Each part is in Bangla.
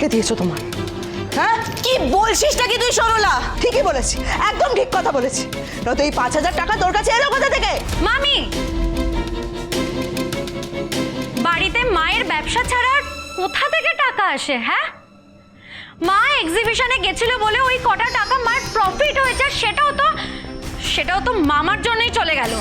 রেখে দিয়েছো তোমার। হ্যাঁ, কি বলছিস নাকি তুই সরলা? ঠিকই বলেছি, একদম ঠিক কথা বলেছি। নয়তো এই 5,000 টাকা তোর কাছে এলো কোথা থেকে? মামি, বাড়িতে মায়ের ব্যবসা ছাড়া কোথা থেকে টাকা আসে? হ্যাঁ, মা এক্সিবিশনে গেছিল বলে ওই কটা টাকা মার প্রফিট হয়েছে, সেটাও তো মামার জন্যই চলে গেল।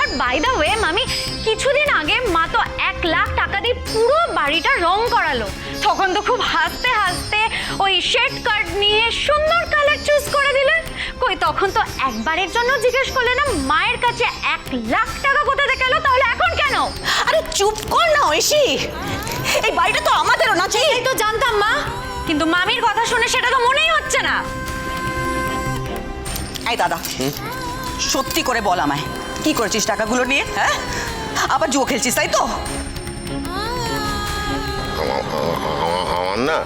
আর বাই দ্য ওয়ে মামি, কিছুদিন আগে মা তো 1 লাখ টাকা দিয়ে পুরো বাড়িটা রং করালো। তখন তো খুব হাসতে হাসতে ওই শেড কার্ড নিয়ে সুন্দর কালার চুজ করে দিলেন। কই, তখন তো একবারের জন্য জিজ্ঞেস করলে না মায়ের কাছে 1 লাখ টাকা কোথা থেকে এলো? তাহলে এখন কেন? আরে চুপ কর না ঐশী, এই বাড়িটা তো আমাদেরও না। এই তো জানতাম মা, কিন্তু মামির কথা শুনে সেটা তো মনেই হচ্ছে না। এই দাদা, সত্যি করে বল আমায়, কি করেছিস টাকাগুলো নিয়ে? হ্যাঁ, আবার জুয়ো খেলছিস তাই তো? আমার না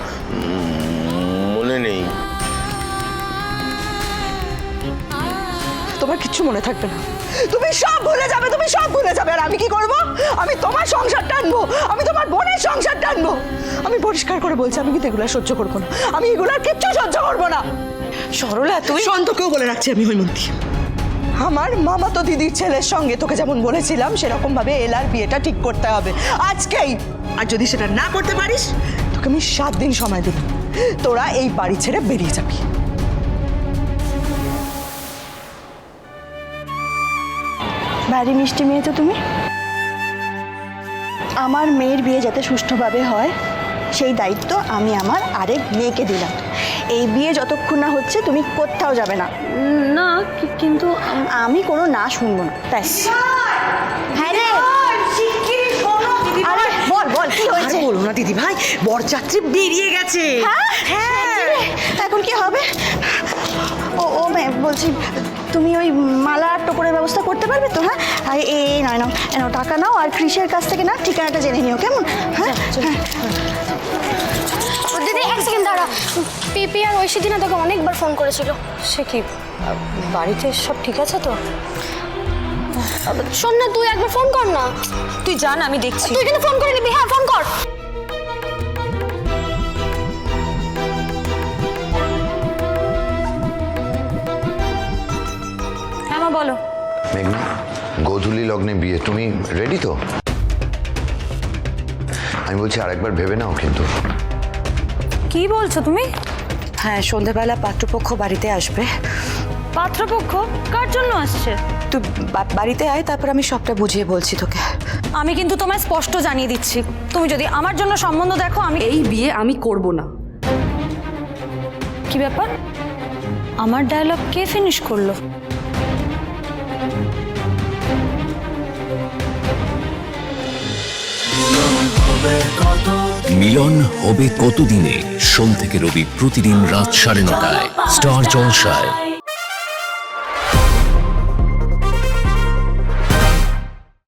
মনে নেই। তোমার কিচ্ছু মনে থাকবে না, তুমি সব ভুলে যাবে, তুমি সব ভুলে যাবে। আর আমি কি করব? আমি তোমার সংসার টানবো, আমি তোমার বোনের সংসার টানবো। আমি পরিষ্কার করে বলছি, আমি কিন্তু এগুলো সহ্য করবো না, আমি এগুলোর কিচ্ছু সহ্য করবো না। সরলা তুই শান্তকেও বলে রাখছি আমি, হৈমন্তী, আমার মামাতো দিদির ছেলের সঙ্গে তোকে যেমন বলেছিলাম সেরকম ভাবে এলার বিয়েটা ঠিক করতে হবে আজকেই। আর যদি সেটা না করতে পারিস, তোকে আমি 7 দিন সময় দেব, তোরা এই বাড়ি ছেড়ে বেরিয়ে যাবি। ভারী মিষ্টি মেয়ে তো তুমি। আমার মেয়ের বিয়ে যাতে সুষ্ঠুভাবে হয় সেই দায়িত্ব আমি আমার আরেক মেয়েকে দিলাম। এই বিয়ে যতক্ষণ না হচ্ছে তুমি কোথাও যাবে না। না, কিন্তু আমি কোনো না শুনবো না, ব্যাস। হ্যাঁ রে, আরে বল বল কি হয়েছে? বলো না দিদি ভাই, বরযাত্রী বেরিয়ে গেছে। হ্যাঁ, এখন কি হবে? ও মেয়ে বলছি, তুমি ওই মালা আর টোপরের ব্যবস্থা করতে পারবে তো? হ্যাঁ, আর এই নয় নাও, নাও টাকা নাও, আর কৃষের কাছ থেকে না ঠিকানাটা জেনে নিও, কেমন? হ্যাঁ হ্যাঁ। দিদি 1 সেকেন্ড দাঁড়া, পিপি আর ঐশী দিনা তোকে অনেকবার ফোন করেছিল। সে কি, বাড়িতে সব ঠিক আছে তো? শোন না, তুই একবার ফোন কর না। তুই জান, আমি দেখছি। তুই কিন্তু ফোন করে নিবি। হ্যাঁ, ফোন কর। হ্যাঁ মা, বলো। মেঘনা, গোধূলি লগ্নে বিয়ে, তুমি রেডি তো? আমি বলছি আরেকবার ভেবে নাও কিন্তু। কি বলছো তুমি? হ্যাঁ, সন্ধ্যাবেলা পাত্রপক্ষ বাড়িতে আসবে। পাত্রপক্ষ কার জন্য আসছে? তুই বাড়িতে আয়, তারপর আমি সবটা বুঝিয়ে বলছি তোকে। আমি কিন্তু তোমায় স্পষ্ট জানিয়ে দিচ্ছি, তুমি যদি আমার জন্য সম্বন্ধ দেখো, আমি এই বিয়ে আমি করব না। কি ব্যাপার? আমার ডায়লগ কে ফিনিশ করলো? মিলন হবে কতদিনে? সোম থেকে রবি প্রতিদিন রাত 9:30টায় স্টার জলসায়।